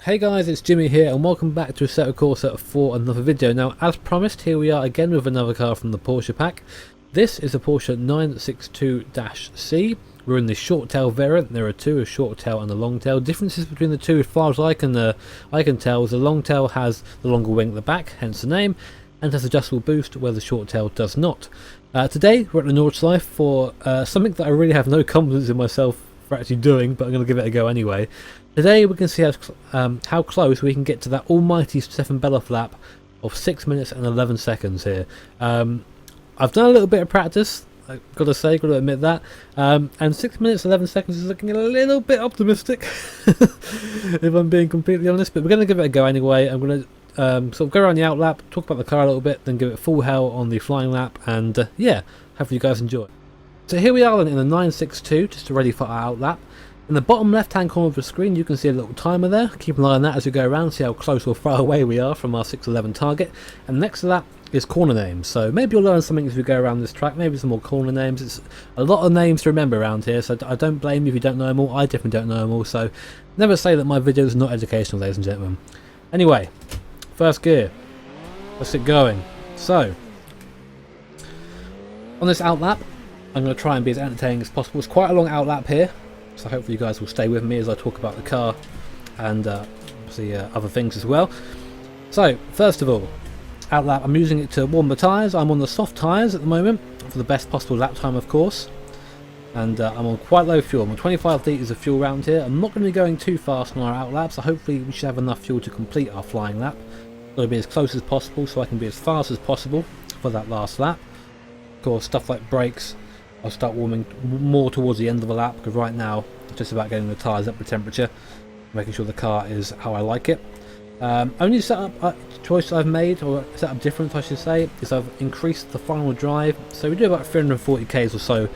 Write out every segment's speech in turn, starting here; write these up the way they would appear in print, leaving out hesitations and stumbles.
Hey guys, it's Jimmy here and welcome back to Assetto Corsa for another video. Now, as promised, here we are again with another car from the Porsche pack. This is a Porsche 962-C. We're in the short tail variant. There are two, a short tail and a long tail. Differences between the two, as far as I can tell, is the long tail has the longer wing at the back, hence the name, and has adjustable boost where the short tail does not. Today we're at the Nordschleife for something that I really have no confidence in myself for actually doing, but I'm going to give it a go anyway. Today we can see how close we can get to that almighty Stefan Bellof lap of 6 minutes and 11 seconds here. I've done a little bit of practice, I've got to admit that, and 6 minutes 11 seconds is looking a little bit optimistic if I'm being completely honest, but we're going to give it a go anyway. I'm going to sort of go around the out lap, talk about the car a little bit, then give it full hell on the flying lap, and yeah, hopefully you guys enjoy. So here we are then in the 962, just ready for our out lap. In the bottom left hand corner of the screen you can see a little timer there. Keep an eye on that as we go around, see how close or far away we are from our 611 target. And next to that is corner names, so maybe you'll learn something as we go around this track, maybe some more corner names. It's a lot of names to remember around here, so I don't blame you if you don't know them all. I definitely don't know them all, so never say that my video is not educational, ladies and gentlemen. Anyway, first gear, let's get going. So, on this out lap, I'm going to try and be as entertaining as possible. It's quite a long out lap here, so hopefully you guys will stay with me as I talk about the car and obviously other things as well. So first of all, out lap, I'm using it to warm the tyres. I'm on the soft tyres at the moment for the best possible lap time, of course, and I'm on quite low fuel. I'm on 25 litres of fuel around here. I'm not going to be going too fast on our out lap, so hopefully we should have enough fuel to complete our flying lap. Got to be as close as possible so I can be as fast as possible for that last lap. Of course, stuff like brakes, I'll start warming more towards the end of the lap, because right now it's just about getting the tyres up to temperature, making sure the car is how I like it. Only setup choice I've made, or setup difference I should say, is I've increased the final drive. So we do about 340 k's or so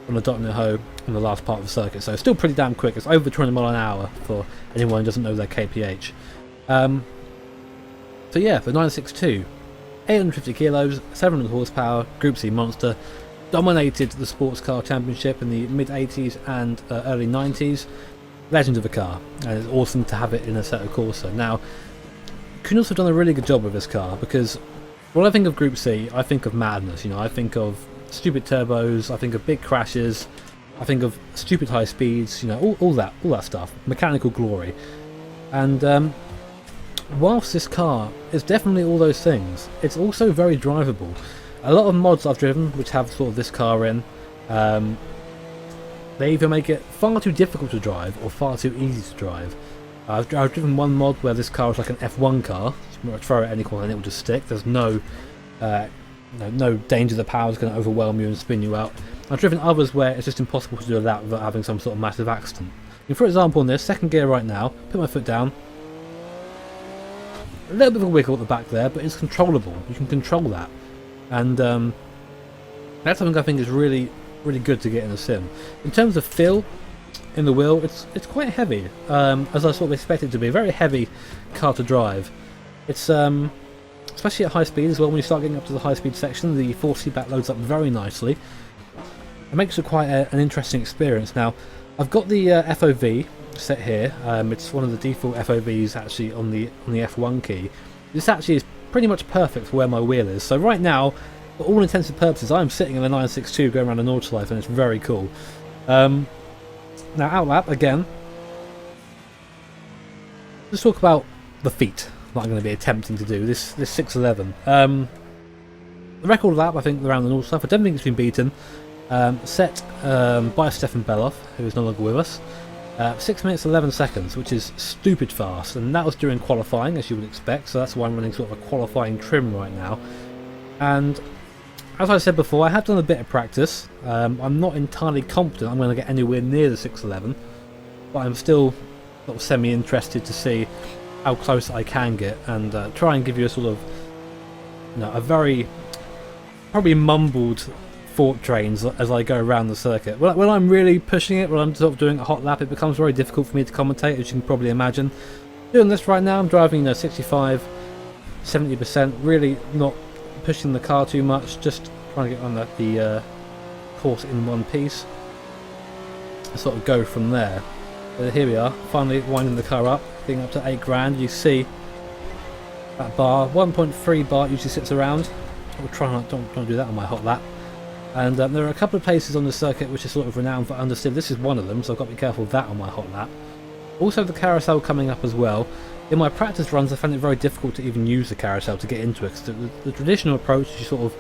on the dot and the hoe in the last part of the circuit, so it's still pretty damn quick. It's over 200 miles an hour for anyone who doesn't know their kph. So yeah, the 962, 850 kilos, 700 horsepower, Group C monster. Dominated the sports car championship in the mid 80s and early 90s. Legend of a car, and it's awesome to have it in Assetto Corsa. Now, Kunos have done a really good job with this car, because when I think of Group C, I think of madness. You know, I think of stupid turbos, I think of big crashes, I think of stupid high speeds. You know, all that stuff, mechanical glory. And whilst this car is definitely all those things, it's also very drivable. A lot of mods I've driven which have sort of this car in, they either make it far too difficult to drive or far too easy to drive. I've driven one mod where this car is like an F1 car. You throw it at any corner and it will just stick. There's no danger the power is going to overwhelm you and spin you out. I've driven others where it's just impossible to do that without having some sort of massive accident. And for example, in this second gear right now, put my foot down. A little bit of a wiggle at the back there, but it's controllable. You can control that. And that's something I think is really good to get in a sim. In terms of feel in the wheel, it's quite heavy, as I sort of expect it to be. A very heavy car to drive. It's especially at high speed as well. When you start getting up to the high speed section, the force feedback loads up very nicely. It makes it quite an interesting experience. Now, I've got the FOV set here. It's one of the default FOVs actually on the F1 key. This actually is pretty much perfect for where my wheel is. So right now, for all intents and purposes, I'm sitting in the 962 going around the Nordschleife, and it's very cool. Now out lap again. Let's talk about the feat that I'm going to be attempting to do. This 611. The record lap I think around the Nordschleife, I don't think it's been beaten. Set by Stefan Bellof, who is no longer with us. 6 minutes 11 seconds, which is stupid fast, and that was during qualifying, as you would expect, so that's why I'm running sort of a qualifying trim right now. And as I said before, I have done a bit of practice. I'm not entirely confident I'm going to get anywhere near the 611, but I'm still sort of semi-interested to see how close I can get, and try and give you a sort of, you know, a very probably mumbled thought trains as I go around the circuit. When I'm really pushing it, when I'm sort of doing a hot lap, it becomes very difficult for me to commentate, as you can probably imagine. Doing this right now, I'm driving, you know, 65, 70%, really not pushing the car too much, just trying to get on the course in one piece. I sort of go from there. So here we are, finally winding the car up, getting up to 8 grand. You see that bar, 1.3 bar usually sits around. I'll try not don't do that on my hot lap. And there are a couple of places on the circuit which are sort of renowned for understeer. This is one of them, so I've got to be careful of that on my hot lap. Also the carousel coming up as well. In my practice runs I found it very difficult to even use the carousel to get into it, because the traditional approach is you sort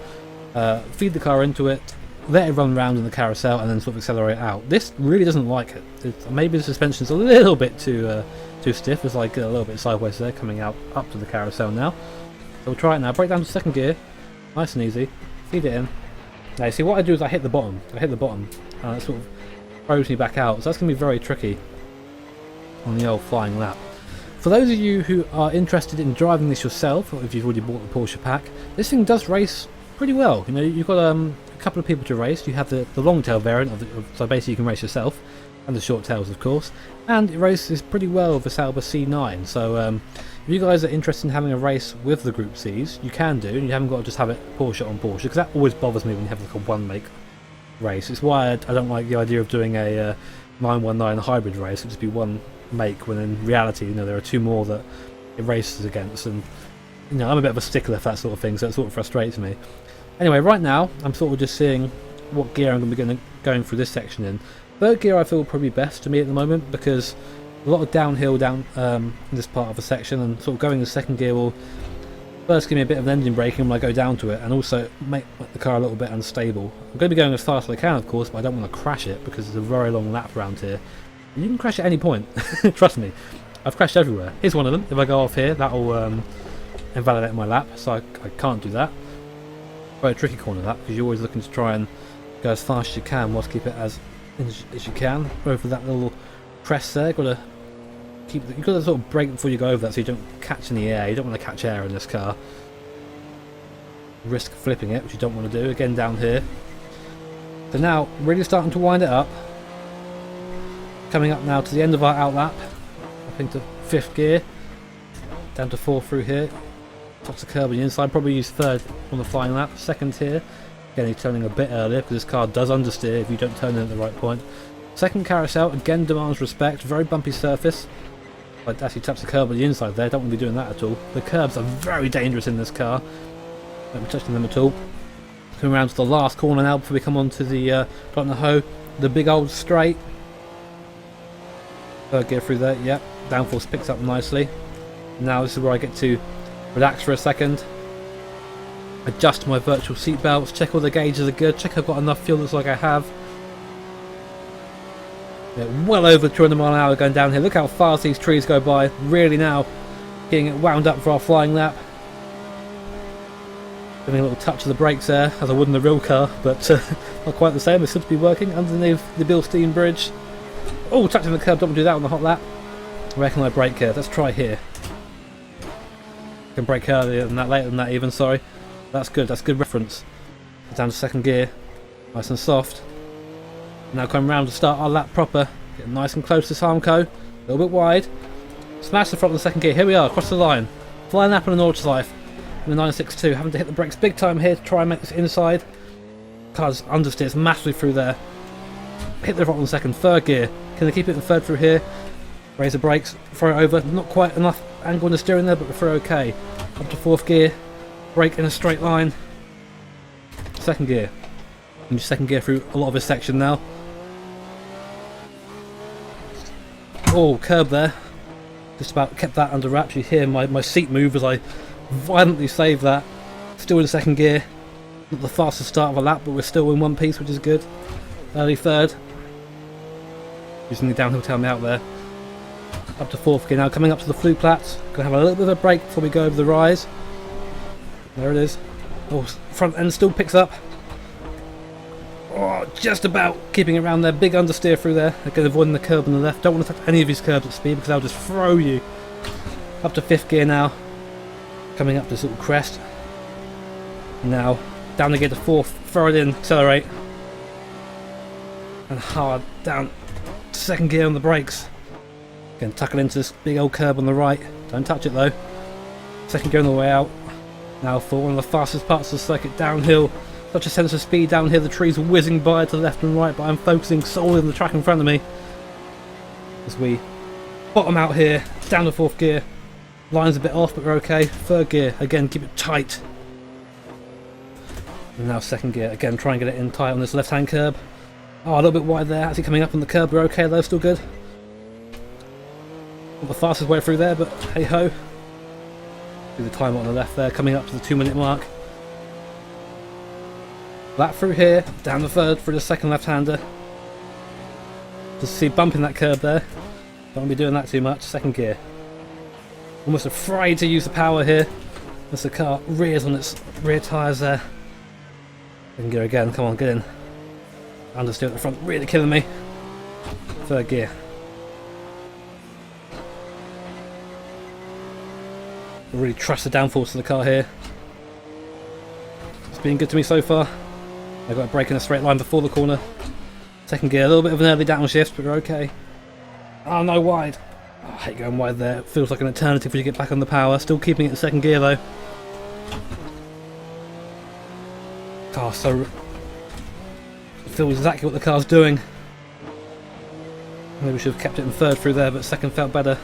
of feed the car into it, let it run around in the carousel and then sort of accelerate out. This really doesn't like it. Maybe the suspension's a little bit too stiff, as I get a little bit sideways there coming out up to the carousel now. So we'll try it now, break down to second gear, nice and easy, feed it in. Now you see what I do is I hit the bottom, and it sort of throws me back out, so that's going to be very tricky on the old flying lap. For those of you who are interested in driving this yourself, or if you've already bought the Porsche pack, this thing does race pretty well. You know, you've got a couple of people to race. You have the long tail variant, so basically you can race yourself, and the short tails of course, and it races pretty well with the Sauber C9, so if you guys are interested in having a race with the Group Cs, you can do, and you haven't got to just have it Porsche on Porsche, because that always bothers me when you have like a one make race. It's why I don't like the idea of doing a 919 hybrid race. It would just be one make, when in reality, you know, there are two more that it races against, and you know, I'm a bit of a stickler for that sort of thing, so it sort of frustrates me. Anyway, right now I'm sort of just seeing what gear I'm going to be going through this section in. Third gear I feel will probably be best to me at the moment, because a lot of downhill in this part of the section, and sort of going in second gear will first give me a bit of an engine braking when I go down to it, and also make the car a little bit unstable. I'm going to be going as fast as I can of course, but I don't want to crash it because it's a very long lap around here. You can crash at any point, trust me. I've crashed everywhere. Here's one of them. If I go off here, that'll invalidate my lap, so I can't do that. Quite a tricky corner that, because you're always looking to try and go as fast as you can whilst keep it as you can. Over that little crest there, you've got to sort of brake before you go over that so you don't catch any air. You don't want to catch air in this car. Risk flipping it, which you don't want to do. Again down here. So now, really starting to wind it up. Coming up now to the end of our outlap. Up into fifth gear. Down to fourth through here. Touch the curb on the inside. Probably use third on the flying lap. Second here. Again, he's turning a bit earlier because this car does understeer if you don't turn in at the right point. Second carousel, again demands respect. Very bumpy surface. I actually touched the curb on the inside there. Don't want to be doing that at all. The curbs are very dangerous in this car. Don't be touching them at all. Coming around to the last corner now before we come on to the the big old straight. Third gear through there, yep. Downforce picks up nicely. Now this is where I get to relax for a second. Adjust my virtual seat belts, check all the gauges are good, check I've got enough fuel, looks like I have. Yeah, well over 200 mile an hour going down here. Look how fast these trees go by. Really now getting it wound up for our flying lap. Giving a little touch of the brakes there, as I would in the real car, but not quite the same. It should be working underneath the Bilstein bridge. Oh, touching the curb, don't do that on the hot lap. Where can I brake here? Let's try here. I can brake earlier than that, later than that even, sorry. That's good reference. Down to second gear, nice and soft. Now coming round to start our lap proper. Getting nice and close to Samco, a little bit wide. Smash the front of the second gear, here we are, across the line. Flying lap on the Nordschleife in the 962, having to hit the brakes big time here to try and make this inside. Car's understeers massively through there. Hit the front on the second, third gear. Can they keep it in third through here? Raise the brakes, throw it over. Not quite enough angle in the steering there, but we're through okay. Up to fourth gear, brake in a straight line. Second gear. And just second gear through a lot of this section now. Oh, curb there. Just about kept that under wraps. You hear my seat move as I violently save that. Still in second gear. Not the fastest start of a lap, but we're still in one piece, which is good. Early third. Using the downhill tail me out there. Up to fourth gear now, coming up to the flue plats. Gonna have a little bit of a break before we go over the rise. There it is. Oh, front end still picks up. Oh, just about keeping it around there. Big understeer through there. Again, avoiding the curb on the left. Don't want to touch any of these curbs at speed because they'll just throw you. Up to fifth gear now. Coming up this little crest. Now, down again to fourth. Throw it in, accelerate. And hard down to second gear on the brakes. Again, tuck it into this big old curb on the right. Don't touch it though. Second gear on the way out. Now for one of the fastest parts of the circuit downhill. Such a sense of speed down here, the trees are whizzing by to the left and right, but I'm focusing solely on the track in front of me. as we bottom out here, down to 4th gear. Line's a bit off, but we're okay. 3rd gear, again, keep it tight. And now 2nd gear, again, try and get it in tight on this left-hand curb. Oh, a little bit wide there, actually coming up on the curb, we're okay though, still good. Not the fastest way through there, but hey-ho. Do the timer on the left there, coming up to the 2-minute mark. Flat through here, down the 3rd for the 2nd left-hander. Just see bumping that curb there. Don't want to be doing that too much. 2nd gear. Almost afraid to use the power here as the car rears on its rear tyres there. 2nd gear again, come on, get in. Understeer at the front, really killing me. 3rd gear. Really trust the downforce of the car here. It's been good to me so far. I got a brake in a straight line before the corner. 2nd gear, a little bit of an early downshift, but we're okay. Oh no, wide. Oh, I hate going wide there. It feels like an eternity when you get back on the power. Still keeping it in 2nd gear though. Car so... I feel exactly what the car's doing. Maybe we should have kept it in 3rd through there, but 2nd felt better.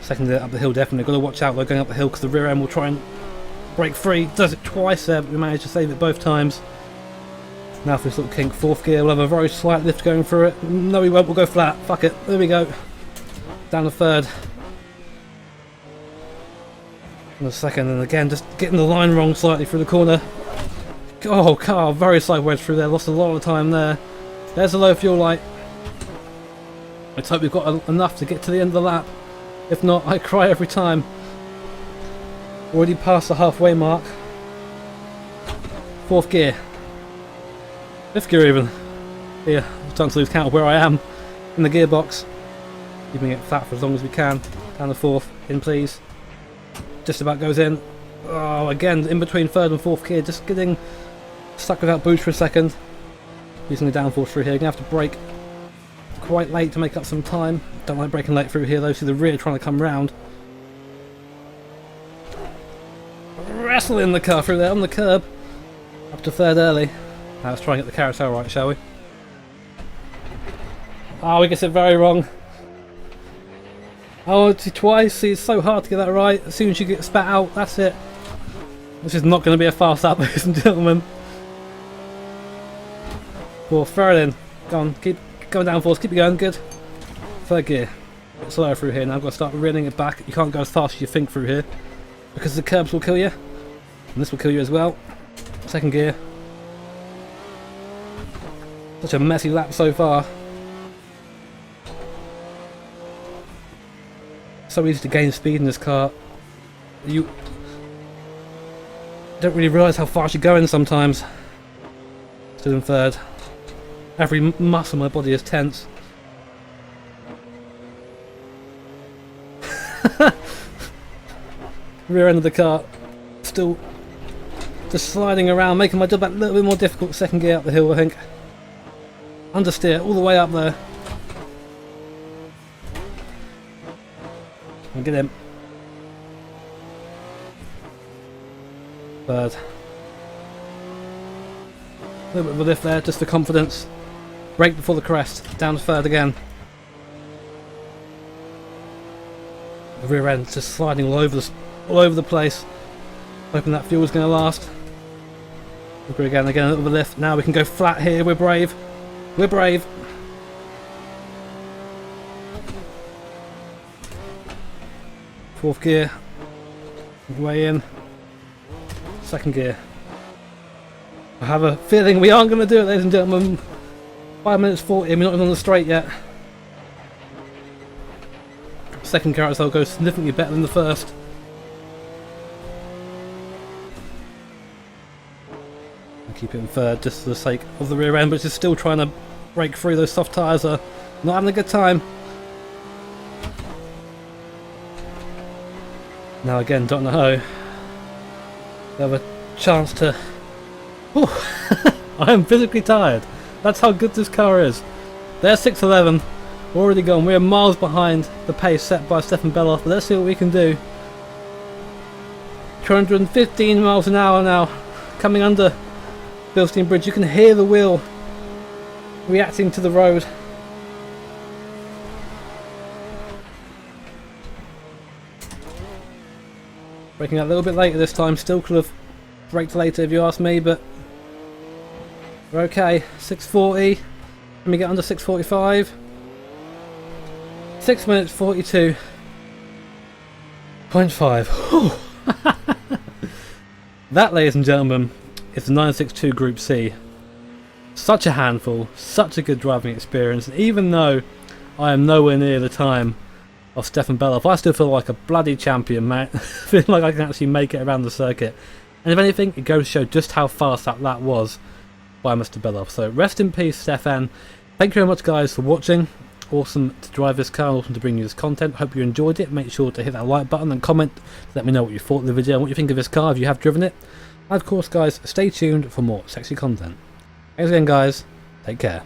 2nd up the hill definitely. Got to watch out though going up the hill because the rear end will try and break free. Does it twice there, but we managed to save it both times. Now for this little kink, 4th gear, we'll have a very slight lift going through it. No we won't, we'll go flat. Fuck it. There we go. Down to 3rd. And the 2nd, and again just getting the line wrong slightly through the corner. Oh, car, very sideways through there. Lost a lot of time there. There's the low fuel light. Let's hope we've got enough to get to the end of the lap. If not, I cry every time. Already past the halfway mark. 4th gear. 5th gear even. Here, I'm starting to lose count of where I am in the gearbox. Keeping it flat for as long as we can. Down the 4th, in please. Just about goes in. Oh, again, in between 3rd and 4th gear, just getting stuck without boost for a second. Using the downforce through here, you're going to have to brake quite late to make up some time. Don't like braking late through here though, see the rear trying to come round. Wrestling the car through there on the curb. Up to 3rd early. Now let's try and get the carousel right, shall we? Oh, we get it very wrong. Oh, it's twice. See, it's so hard to get that right. As soon as you get spat out, that's it. This is not going to be a fast lap, ladies and gentlemen. Well, throw it in. Go on, keep going down force, keep it going, good. 3rd gear. A bit slower through here now, I've got to start reeling it back. You can't go as fast as you think through here, because the curbs will kill you. And this will kill you as well. 2nd gear. Such a messy lap so far. So easy to gain speed in this car. You don't really realise how fast you're going sometimes. Still in 3rd. Every muscle in my body is tense. Rear end of the car still just sliding around, making my job a little bit more difficult. 2nd gear up the hill, I think. Understeer all the way up there. And get him. 3rd. A little bit of a lift there, just for confidence. Brake before the crest. Down to 3rd again. The rear end just sliding all over the place. Hoping that fuel is going to last. Again, a little bit of lift. Now we can go flat here. We're brave. We're brave. Fourth gear. Way in. 2nd gear. I have a feeling we aren't going to do it, ladies and gentlemen. 5 minutes 40, we're not even on the straight yet. 2nd carousel goes significantly better than the 1st. I'll keep it in 3rd just for the sake of the rear end, but just still trying to break through. Those soft tyres are not having a good time. Now again, don't know. We have a chance to... I am physically tired. That's how good this car is. They're 6'11", already gone. We're miles behind the pace set by Stefan Beloff, but let's see what we can do. 215 miles an hour now, coming under Bilstein Bridge. You can hear the wheel reacting to the road. Braking out a little bit later this time. Still could have braked later if you ask me, but we're okay. 6:40. Let me get under 6:45. 6 minutes 42.5. That, ladies and gentlemen, is the 962 Group C. Such a handful, such a good driving experience, and even though I am nowhere near the time of Stefan Bellof, I still feel like a bloody champion, mate. I feel like I can actually make it around the circuit. And if anything, it goes to show just how fast that lap was by Mr. Bellof. So rest in peace, Stefan. Thank you very much, guys, for watching. Awesome to drive this car, awesome to bring you this content. Hope you enjoyed it. Make sure to hit that like button and comment to let me know what you thought of the video and what you think of this car if you have driven it. And of course, guys, stay tuned for more sexy content. Thanks again, guys. Take care.